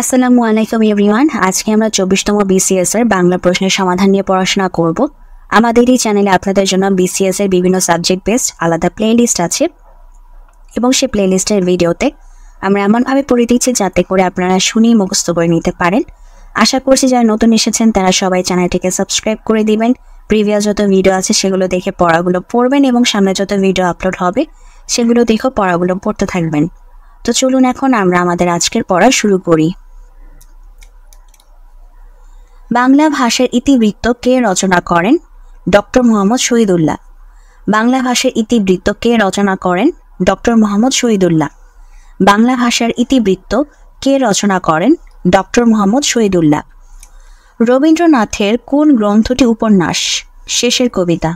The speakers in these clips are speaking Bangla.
আসসালামু আলাইকুম এভরিওয়ান। আজকে আমরা 24তম বিসিএস এর বাংলা প্রশ্নের সমাধান নিয়ে পড়াশোনা করব। আমাদের এই চ্যানেলে আপনাদের জন্য বিসিএস এর বিভিন্ন সাবজেক্ট বেসড আলাদা প্লেলিস্ট আছে এবং সেই প্লেলিস্টের ভিডিওতে আমরা এমনভাবে পড়ে দিচ্ছি যাতে করে আপনারা শুনেই মুখস্থ করে নিতে পারেন। আশা করছি যারা নতুন এসেছেন তারা সবাই চ্যানেলটিকে সাবস্ক্রাইব করে দিবেন। প্রিভিয়াস যত ভিডিও আছে সেগুলো দেখে পড়াগুলো পড়বেন এবং সামনে যত ভিডিও আপলোড হবে সেগুলো দেখেও পড়াগুলো পড়তে থাকবেন। তো চলুন এখন আমরা আমাদের আজকের পড়া শুরু করি। বাংলা ভাষার ইতিবৃত্ত কে রচনা করেন? ডক্টর মোহাম্মদ শহীদুল্লাহ। বাংলা ভাষার ইতিবৃত্ত কে রচনা করেন? ডক্টর মোহাম্মদ শহীদুল্লাহ। বাংলা ভাষার ইতিবৃত্ত কে রচনা করেন? ডক্টর মোহাম্মদ শহীদুল্লাহ। রবীন্দ্রনাথের কোন গ্রন্থটি উপন্যাস? শেষের কবিতা।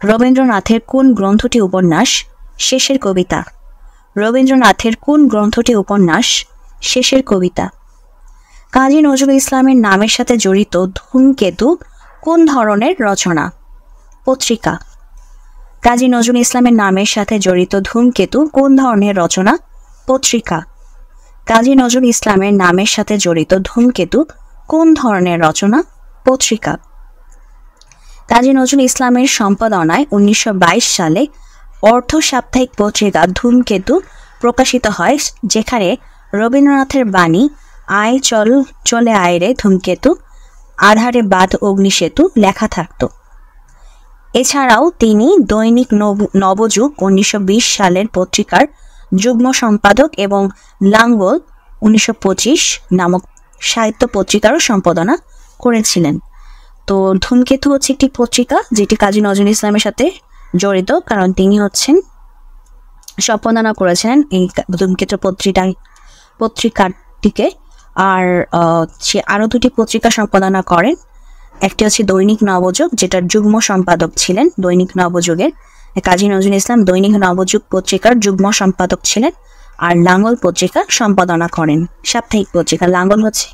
রবীন্দ্রনাথের কোন গ্রন্থটি উপন্যাস? শেষের কবিতা। রবীন্দ্রনাথের কোন গ্রন্থটি উপন্যাস? শেষের কবিতা। কাজী নজরুল ইসলামের নামের সাথে জড়িত ধূমকেতু কোন ধরনের রচনা? পত্রিকা। কাজী নজরুল ইসলামের নামের সাথে জড়িত ধূমকেতু কোন ধরনের রচনা? পত্রিকা। কাজী নজরুল ইসলামের নামের সাথে জড়িত ধূমকেতু কোন ধরনের রচনা? পত্রিকা। কাজী নজরুল ইসলামের সম্পাদনায় 1922 সালে অর্থ সাপ্তাহিক পত্রিকা ধূমকেতু প্রকাশিত হয়, যেখানে রবীন্দ্রনাথের বাণী আয় চল চলে আয় রে ধূমকেতু, আধারে বাঁধ অগ্নিসেতু লেখা থাকত। এছাড়াও তিনি দৈনিক নবযুগ 1920 সালের পত্রিকার যুগ্ম সম্পাদক এবং লাঙ্গল 1925 নামক সাহিত্য পত্রিকারও সম্পাদনা করেছিলেন। তো ধূমকেতু হচ্ছে একটি পত্রিকা যেটি কাজী নজরুল ইসলামের সাথে জড়িত, কারণ তিনি হচ্ছেন সম্পাদনা করেছেন এই ধূমকেতু পত্রিকাটিকে। আর সে আরও দুটি পত্রিকা সম্পাদনা করেন। একটি হচ্ছে দৈনিক নবযুগ, যেটার যুগ্ম সম্পাদক ছিলেন দৈনিক নবযুগের কাজী নজরুল ইসলাম দৈনিক নবযুগ পত্রিকার যুগ্ম সম্পাদক ছিলেন। আর লাঙ্গল পত্রিকা সম্পাদনা করেন, সাপ্তাহিক পত্রিকা। লাঙ্গল হচ্ছে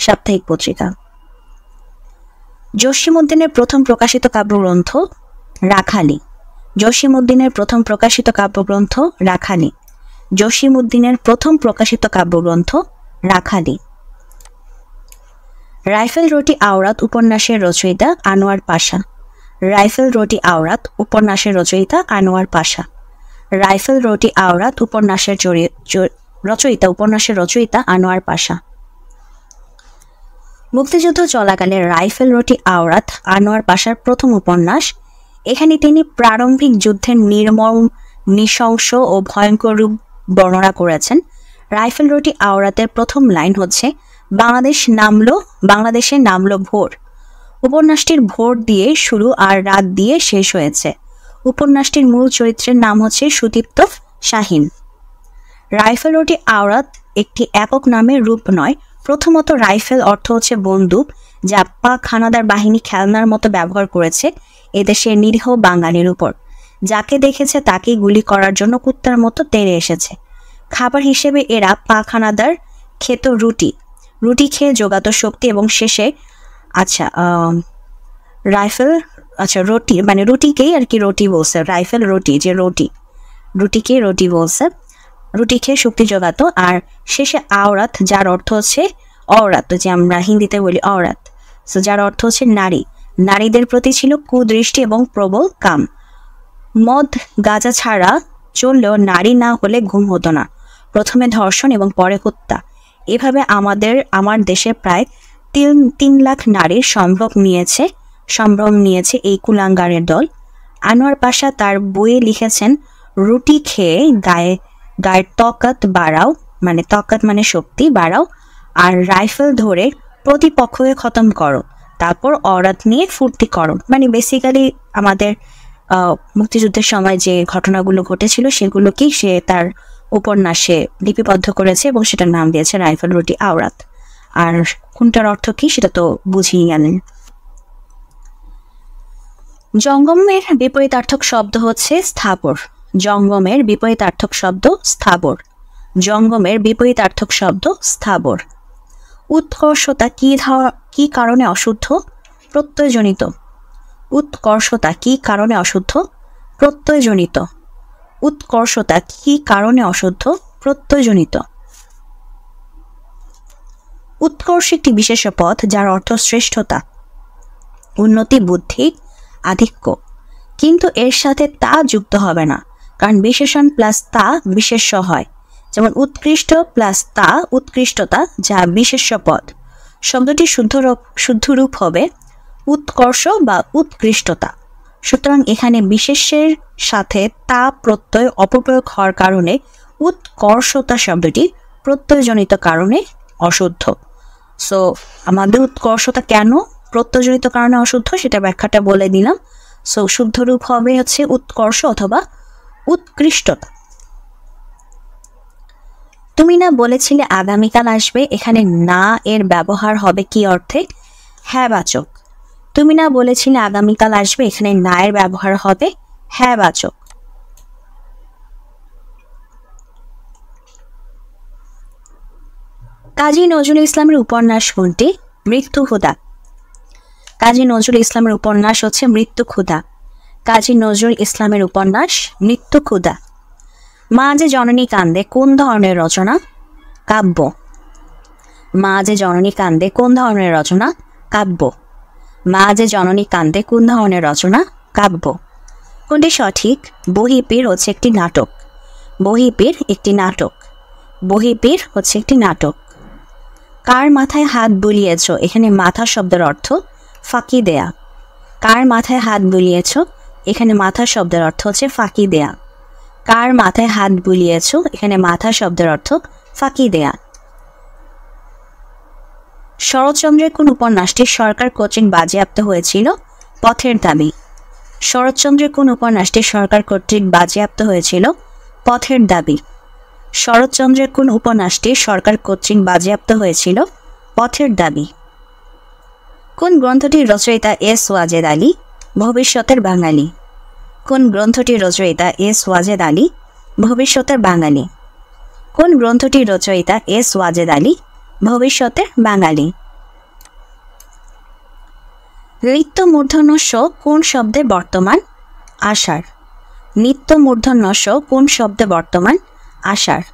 সাপ্তাহিক পত্রিকা। জসীমউদ্দীনের প্রথম প্রকাশিত কাব্যগ্রন্থ রাখালি। জসীমউদ্দীনের প্রথম প্রকাশিত কাব্যগ্রন্থ রাখালি। জসীমউদ্দীনের প্রথম প্রকাশিত কাব্যগ্রন্থ রাখালি। রাইফেল রোটি আওরাত উপন্যাসের রচয়িতা আনোয়ার পাশা। রাইফেল রোটি আওরাত উপন্যাসের রচয়িতা আনোয়ার পাশা। রাইফেল রোটি আওরাত উপন্যাসের রচয়িতা আনোয়ার পাশা। মুক্তিযুদ্ধ চলাকালে রাইফেল রোটি আওরাত আনোয়ার পাশার প্রথম উপন্যাস। এখানে তিনি প্রারম্ভিক যুদ্ধের নির্মম, নৃশংস ও ভয়ঙ্কর রূপ বর্ণনা করেছেন। রাইফেল রোটি আওরাতের প্রথম লাইন হচ্ছে বাংলাদেশে নামলো ভোর। উপন্যাসটির ভোর দিয়ে শুরু আর রাত দিয়ে শেষ হয়েছে। উপন্যাসটির মূল চরিত্রের নাম হচ্ছে সুদীপ্ত শাহীন। রাইফেল রোটি আওরাত একটি একক নামের রূপ নয়। প্রথমত রাইফেল অর্থ হচ্ছে বন্দুক, যা পাক হানাদার বাহিনী খেলনার মতো ব্যবহার করেছে এদেশের নিরীহ বাঙালির উপর। যাকে দেখেছে তাকেই গুলি করার জন্য কুত্তার মতো তেড়ে এসেছে। খাবার হিসেবে এরা পাক হানাদার খেত রুটি খেয়ে যোগাত শক্তি এবং শেষে রুটি মানে রুটিকেই আর কি রুটি বলছে। রাইফেল রুটি, যে রুটিকে রুটি বলছে, রুটি খেয়ে শক্তি যোগাতো। আর শেষে আওরাত, যার অর্থ হচ্ছে অওরাত, যে আমরা হিন্দিতে বলি অওরাত, সো যার অর্থ হচ্ছে নারী। নারীদের প্রতি ছিল কুদৃষ্টি এবং প্রবল কাম। মদ গাঁজা ছাড়া চললেও নারী না হলে ঘুম হতো না। প্রথমে ধর্ষণ এবং পরে হত্যা। এভাবে আমার দেশে প্রায় 3 লাখ নারীর সম্ভ্রম নিয়েছে এই কুলাঙ্গারের দল। আনোয়ার পাশা তার বইয়ে লিখেছেন, রুটি খেয়ে গায়ের তকাত বাড়াও, মানে তকাত মানে শক্তি বাড়াও, আর রাইফেল ধরে প্রতিপক্ষকে খতম করো, তারপর অরাত নিয়ে ফুর্তি করো। মানে বেসিক্যালি আমাদের মুক্তিযুদ্ধের সময় যে ঘটনাগুলো ঘটেছিল সেগুলোকেই সে তার উপন্যাসে লিপিবদ্ধ করেছে এবং সেটার নাম দিয়েছে রাইফেল রুটি আওরাত। আর কোনটার অর্থ কি সেটা তো বুঝিয়ে গেলেন। জঙ্গমের বিপরীতার্থক শব্দ হচ্ছে স্থাবর। জঙ্গমের বিপরীতার্থক শব্দ স্থাবর। জঙ্গমের বিপরীতার্থক শব্দ স্থাবর। উৎকর্ষতা কি কারণে অশুদ্ধ? প্রত্যয়জনিত। উৎকর্ষতা কি কারণে অশুদ্ধ? প্রত্যয়জনিত। উৎকর্ষতা কি কারণে অশুদ্ধ? প্রত্যয়জনিত। উৎকর্ষ একটি বিশেষ্য পদ যার অর্থ শ্রেষ্ঠতা, উন্নতি, বুদ্ধি, আধিক্য, কিন্তু এর সাথে তা যুক্ত হবে না, কারণ বিশেষণ প্লাস তা বিশেষ্য হয়। যেমন উৎকৃষ্ট প্লাস তা উৎকৃষ্টতা, যা বিশেষ্য পদ। শব্দটি শুদ্ধ রূপ হবে উৎকর্ষ বা উৎকৃষ্টতা। সুতরাং এখানে বিশেষ্যের সাথে তা প্রত্যয় অপপ্রয়োগ হওয়ার কারণে উৎকর্ষতা শব্দটি প্রত্যয়জনিত কারণে অশুদ্ধ। সো আমাদের উৎকর্ষতা কেন প্রত্যয়জনিত কারণে অশুদ্ধ সেটা ব্যাখ্যাটা বলে দিলাম। সো শুদ্ধ রূপ হবে হচ্ছে উৎকর্ষ অথবা উৎকৃষ্টতা। তুমি না বলেছিলে আগামীকাল আসবে, এখানে না এর ব্যবহার হবে কি অর্থে? হ্যাঁ বাচক। তুমি না বলেছিলে আগামীকাল আসবে, এখানে না এর ব্যবহার হবে হ্যাঁ বাচক। কাজী নজরুল ইসলামের উপন্যাস কোনটি? মৃত্যু ক্ষুধা। কাজী নজরুল ইসলামের উপন্যাস হচ্ছে মৃত্যু ক্ষুধা। কাজী নজরুল ইসলামের উপন্যাস মৃত্যু ক্ষুধা। মা যে জননী কান্দে কোন ধরনের রচনা? কাব্য। মা যে জননী কান্দে কোন ধরনের রচনা? কাব্য। মা যে জননী কান্দে কোন ধরনের রচনা? কাব্য। কোনটি সঠিক? বহিপীর হচ্ছে একটি নাটক। বহিপীর একটি নাটক। বহিপীর হচ্ছে একটি নাটক। কার মাথায় হাত বুলিয়েছ? এখানে মাথা শব্দের অর্থ ফাঁকি দেয়া। কার মাথায় হাত বুলিয়েছ? এখানে মাথা শব্দের অর্থ হচ্ছে ফাঁকি দেয়া। কার মাথায় হাত বুলিয়েছ? এখানে মাথা শব্দের অর্থ ফাঁকি দেয়া। শরৎচন্দ্রের কোন উপন্যাসটি সরকার কর্তৃক বাজেয়াপ্ত হয়েছিল? পথের দাবি। শরৎচন্দ্রের কোন উপন্যাসটি সরকার কর্তৃক বাজেয়াপ্ত হয়েছিল? পথের দাবি। শরৎচন্দ্রের কোন উপন্যাসটি সরকার কর্তৃক বাজেয়াপ্ত হয়েছিল? পথের দাবি। কোন গ্রন্থটির রচয়িতা এস ওয়াজেদ আলী? ভবিষ্যতের বাঙালি। কোন গ্রন্থটির রচয়িতা এস ওয়াজেদ আলী? ভবিষ্যতের বাঙালি। কোন গ্রন্থটির রচয়িতা এস ওয়াজেদ আলী? ভবিষ্যতের বাঙালি। নিত্য মূর্ধন্য স কোন শব্দে বর্তমান? আষাঢ়। নিত্য মূর্ধন্য স কোন শব্দে বর্তমান? আষাঢ়।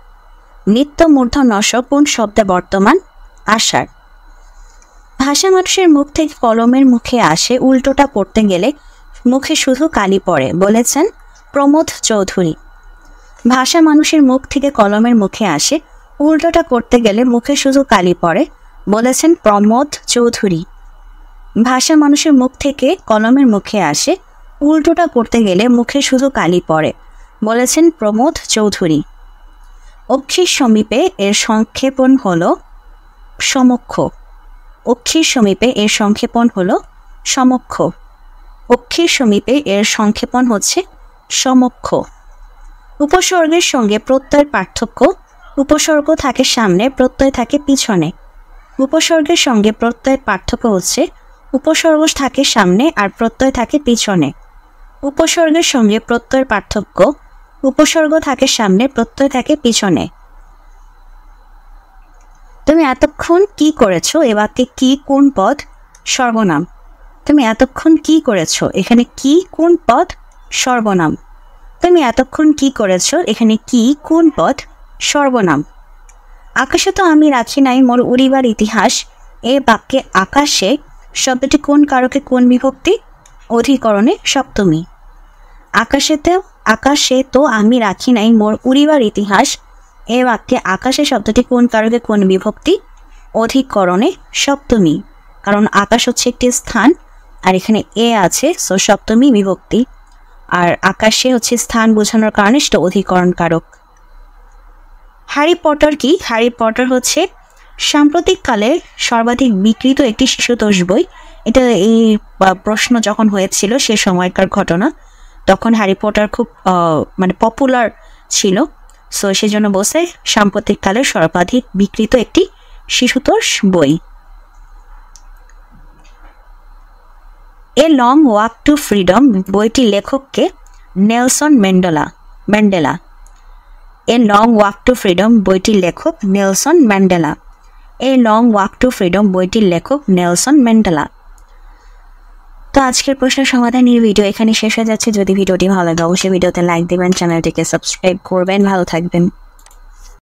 নিত্য মূর্ধন্য স কোন শব্দে বর্তমান? আষাঢ়। ভাষা মানুষের মুখ থেকে কলমের মুখে আসে, উল্টোটা পড়তে গেলে মুখে শুধু কালি পড়ে, বলেছেন প্রমোদ চৌধুরী। ভাষা মানুষের মুখ থেকে কলমের মুখে আসে, উল্টোটা করতে গেলে মুখে শুধু কালি পড়ে, বলেছেন প্রমোদ চৌধুরী। ভাষা মানুষের মুখ থেকে কলমের মুখে আসে, উল্টোটা করতে গেলে মুখে শুধু কালি পড়ে, বলেছেন প্রমোদ চৌধুরী। অক্ষির সমীপে এর সংক্ষেপণ হলো সমক্ষ। অক্ষির সমীপে এর সংক্ষেপণ হলো সমক্ষ। অক্ষির সমীপে এর সংক্ষেপণ হচ্ছে সমক্ষ। উপসর্গের সঙ্গে প্রত্যয়ের পার্থক্য। উপসর্গ থাকে সামনে, প্রত্যয় থাকে পিছনে। উপসর্গের সঙ্গে প্রত্যয়ের পার্থক্য হচ্ছে উপসর্গ থাকে সামনে আর প্রত্যয় থাকে পিছনে। উপসর্গের সঙ্গে প্রত্যয়ের পার্থক্য, উপসর্গ থাকে সামনে, প্রত্যয় থাকে পিছনে। তুমি এতক্ষণ কি করেছো? এ বাক্যে কি কোন পদ? সর্বনাম। তুমি এতক্ষণ কি করেছো? এখানে কি কোন পদ? সর্বনাম। তুমি এতক্ষণ কি করেছো? এখানে কি কোন পদ? সর্বনাম। আকাশে তো আমি রাখি নাই মোর উড়িবার ইতিহাস। এ বাক্যে আকাশে শব্দটি কোন কারকে কোন বিভক্তি? অধিকরণে সপ্তমী। আকাশে তো আমি রাখি নাই মোর উড়িবার ইতিহাস। এ বাক্যে আকাশে শব্দটি কোন কারকে কোন বিভক্তি? অধিকরণে সপ্তমী। কারণ আকাশ হচ্ছে একটি স্থান আর এখানে এ আছে, সো সপ্তমী বিভক্তি। আর আকাশে হচ্ছে স্থান বোঝানোর কারণে সেটা অধিকরণ কারক। হ্যারি পটার কি? হ্যারি পটার হচ্ছে সাম্প্রতিককালে সর্বাধিক বিক্রিত একটি শিশুতোষ বই। এটা এই প্রশ্ন যখন হয়েছিল সে সময়কার ঘটনা, তখন হ্যারি পটার খুব পপুলার ছিল। সো সেজন্য বলছে সাম্প্রতিককালে সর্বাধিক বিক্রিত একটি শিশুতোষ বই। A long walk two freedom বইটির লেখককে? Nelson Mandela. A long walk two freedom বইটির লেখক Nelson Mandela. A long walk two freedom বইটির লেখক নেলসন ম্যান্ডেলা। তো আজকের প্রশ্নের সমাধানের ভিডিও এখানে শেষ হয়ে যাচ্ছে। যদি ভিডিওটি ভালো লাগে অবশ্যই ভিডিওতে লাইক দেবেন, চ্যানেলটিকে সাবস্ক্রাইব করবেন। ভালো থাকবেন।